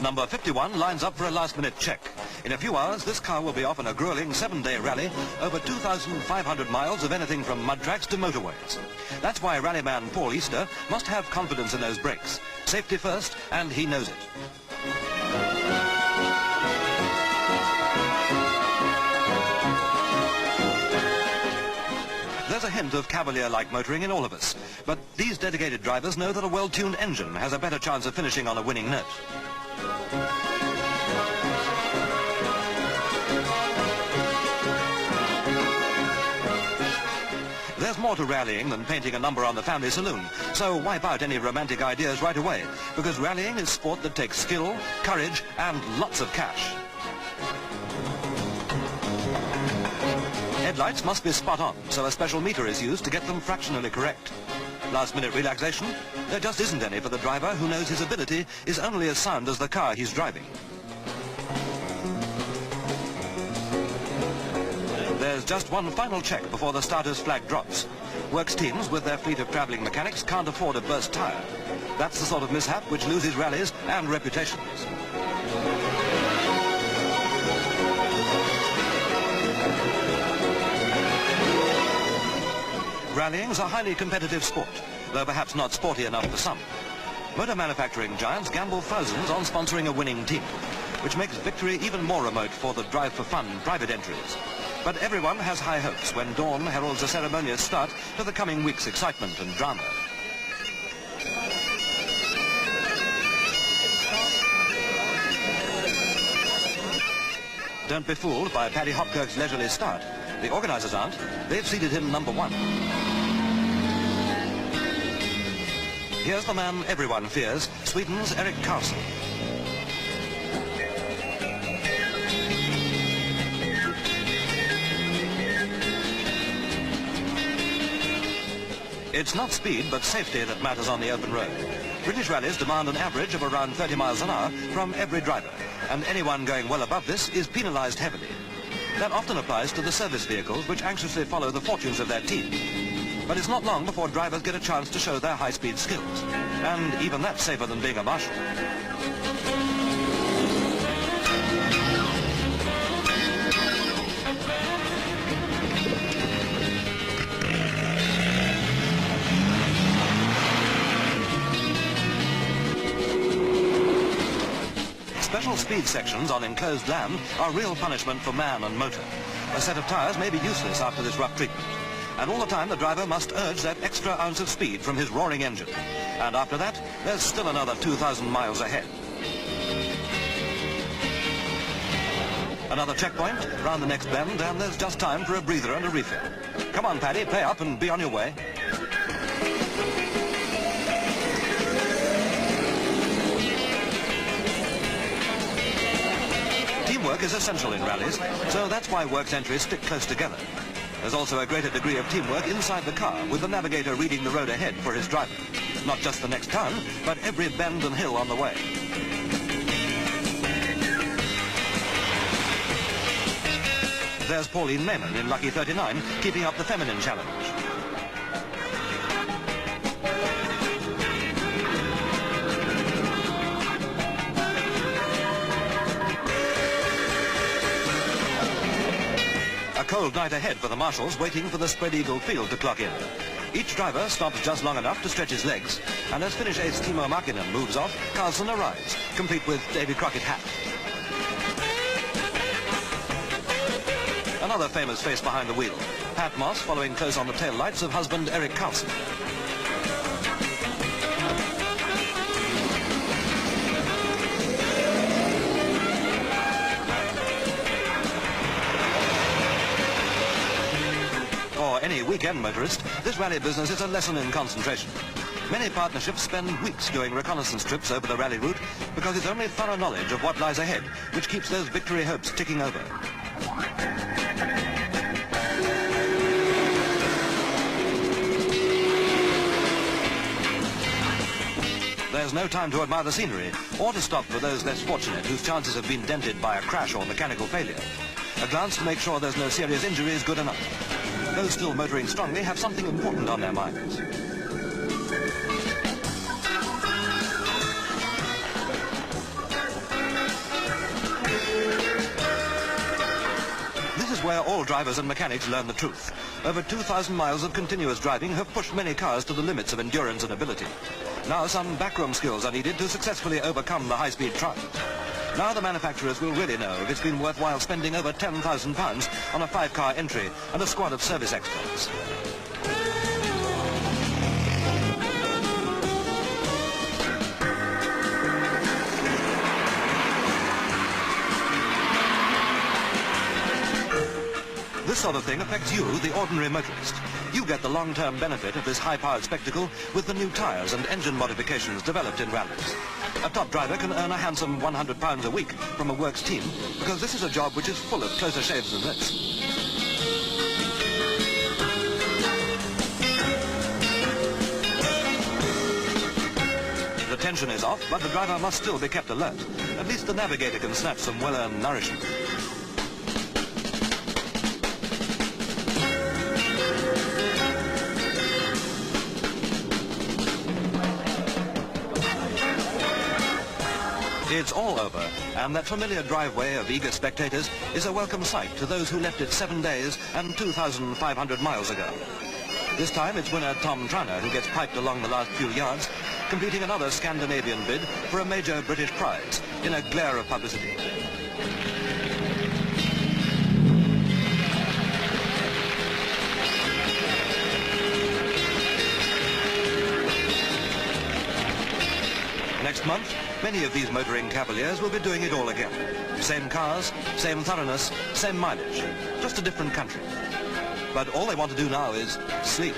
Number 51 lines up for a last-minute check. In a few hours, this car will be off on a grueling 7-day rally over 2,500 miles of anything from mud tracks to motorways. That's why rallyman Paul Easter must have confidence in those brakes. Safety first, and he knows it. There's a hint of cavalier-like motoring in all of us, but these dedicated drivers know that a well-tuned engine has a better chance of finishing on a winning note. There's more to rallying than painting a number on the family saloon, so wipe out any romantic ideas right away, because rallying is sport that takes skill, courage, and lots of cash. Headlights must be spot on, so a special meter is used to get them fractionally correct. Last-minute relaxation? There just isn't any for the driver who knows his ability is only as sound as the car he's driving. There's just one final check before the starter's flag drops. Works teams with their fleet of travelling mechanics can't afford a burst tyre. That's the sort of mishap which loses rallies and reputations. Rallying's a highly competitive sport, though perhaps not sporty enough for some. Motor manufacturing giants gamble thousands on sponsoring a winning team, which makes victory even more remote for the drive for fun private entries. But everyone has high hopes when dawn heralds a ceremonious start to the coming week's excitement and drama. Don't be fooled by Paddy Hopkirk's leisurely start. The organisers aren't. They've seeded him number 1. Here's the man everyone fears, Sweden's Erik Karlsson. It's not speed, but safety that matters on the open road. British rallies demand an average of around 30 miles an hour from every driver, and anyone going well above this is penalised heavily. That often applies to the service vehicles which anxiously follow the fortunes of their team. But it's not long before drivers get a chance to show their high-speed skills. And even that's safer than being a marshal. Special speed sections on enclosed land are real punishment for man and motor. A set of tyres may be useless after this rough treatment. And all the time the driver must urge that extra ounce of speed from his roaring engine. And after that, there's still another 2,000 miles ahead. Another checkpoint, round the next bend, and there's just time for a breather and a refill. Come on, Paddy, pay up and be on your way. Teamwork is essential in rallies, so that's why works entries stick close together. There's also a greater degree of teamwork inside the car, with the navigator reading the road ahead for his driver. Not just the next turn, but every bend and hill on the way. There's Pauline Mayman in Lucky 39, keeping up the feminine challenge. A cold night ahead for the marshals, waiting for the spread eagle field to clock in. Each driver stops just long enough to stretch his legs, and as Finnish ace Timo Mäkinen moves off, Karlsson arrives, complete with Davy Crockett hat. Another famous face behind the wheel, Pat Moss following close on the tail lights of husband Erik Karlsson. For any weekend motorist, this rally business is a lesson in concentration. Many partnerships spend weeks doing reconnaissance trips over the rally route because it's only thorough knowledge of what lies ahead which keeps those victory hopes ticking over. There's no time to admire the scenery or to stop for those less fortunate whose chances have been dented by a crash or mechanical failure. A glance to make sure there's no serious injury is good enough. Those still motoring strongly have something important on their minds. where all drivers and mechanics learn the truth. Over 2,000 miles of continuous driving have pushed many cars to the limits of endurance and ability. Now some backroom skills are needed to successfully overcome the high-speed trials. Now the manufacturers will really know if it's been worthwhile spending over £10,000 on a 5-car entry and a squad of service experts. This sort of thing affects you, the ordinary motorist. You get the long-term benefit of this high-powered spectacle with the new tyres and engine modifications developed in rallies. A top driver can earn a handsome £100 a week from a works team because this is a job which is full of closer shaves than this. The tension is off, but the driver must still be kept alert. At least the navigator can snatch some well-earned nourishment. It's all over, and that familiar driveway of eager spectators is a welcome sight to those who left it 7 days and 2,500 miles ago. This time it's winner Tom Tranter who gets piped along the last few yards, completing another Scandinavian bid for a major British prize in a glare of publicity. Next month, many of these motoring cavaliers will be doing it all again. Same cars, same thoroughness, same mileage, just a different country. But all they want to do now is sleep.